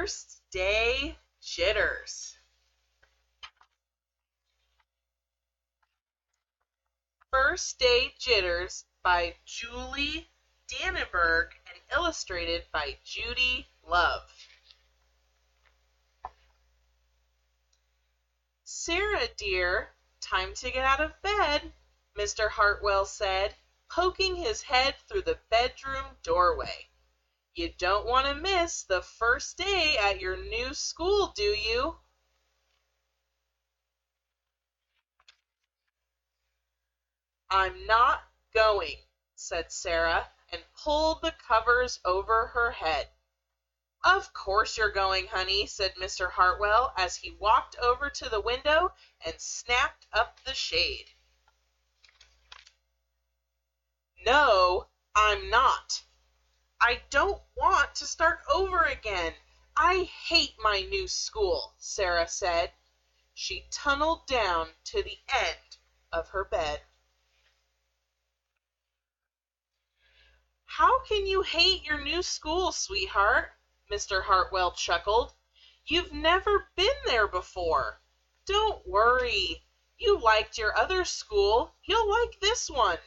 First Day Jitters. First Day Jitters by Judy, Danneberg, and illustrated by Judy Love. "Sarah, dear, time to get out of bed," Mr. Hartwell said, poking his head through the bedroom doorway. "You don't want to miss the first day at your new school, do you?" "I'm not going," said Sarah, and pulled the covers over her head. "Of course you're going, honey," said Mr. Hartwell as he walked over to the window and snapped up the shade. "No, I'm not. I don't want to start over again. I hate my new school," Sarah said. She tunneled down to the end of her bed. "How can you hate your new school, sweetheart?" Mr. Hartwell chuckled. "You've never been there before. Don't worry. You liked your other school. You'll like this one.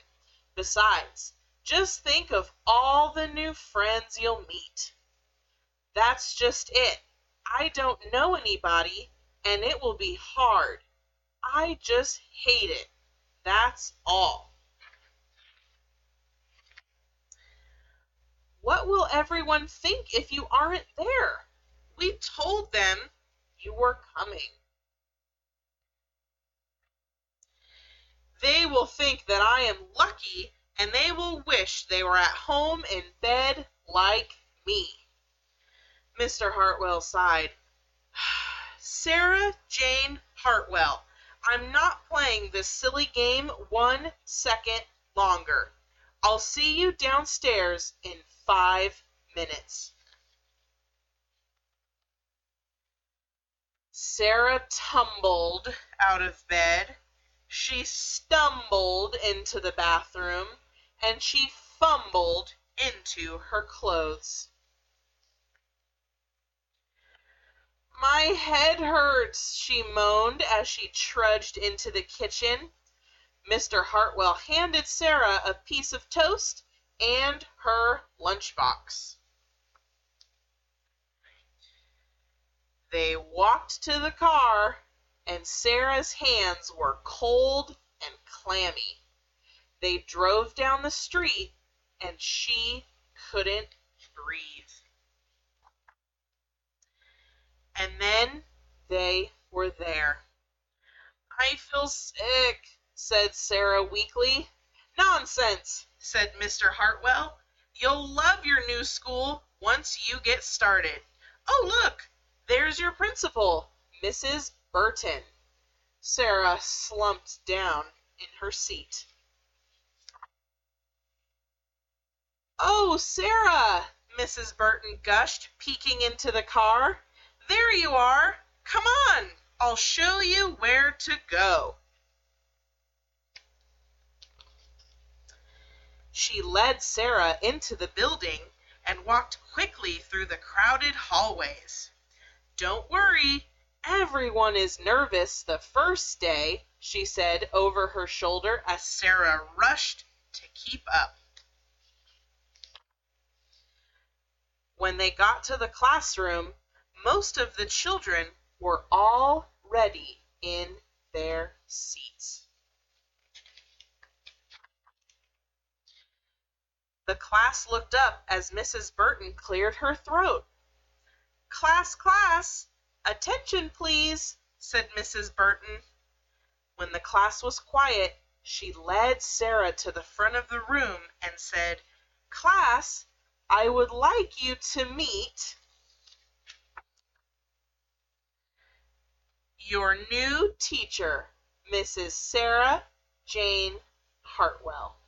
Besides, just think of all the new friends you'll meet." "That's just it. I don't know anybody, and it will be hard. I just hate it. That's all." "What will everyone think if you aren't there? We told them you were coming." "They will think that I am lucky, and they will wish they were at home in bed like me." Mr. Hartwell sighed. "Sarah Jane Hartwell, I'm not playing this silly game 1 second longer. I'll see you downstairs in 5 minutes." Sarah tumbled out of bed. She stumbled into the bathroom, and she fumbled into her clothes. "My head hurts," she moaned as she trudged into the kitchen. Mr. Hartwell handed Sarah a piece of toast and her lunchbox. They walked to the car, and Sarah's hands were cold and clammy. They drove down the street, and she couldn't breathe. And then they were there. "I feel sick," said Sarah weakly. "Nonsense," said Mr. Hartwell. "You'll love your new school once you get started. Oh, look, there's your principal, Mrs. Burton." Sarah slumped down in her seat. "Oh, Sarah," Mrs. Burton gushed, peeking into the car. "There you are. Come on, I'll show you where to go." She led Sarah into the building and walked quickly through the crowded hallways. "Don't worry, everyone is nervous the first day," she said over her shoulder as Sarah rushed to keep up. When they got to the classroom, most of the children were already in their seats. The class looked up as Mrs. Burton cleared her throat. Class, attention please," said Mrs. Burton. When the class was quiet, she led Sarah to the front of the room and said, "Class, I would like you to meet your new teacher, Mrs. Sarah Jane Hartwell."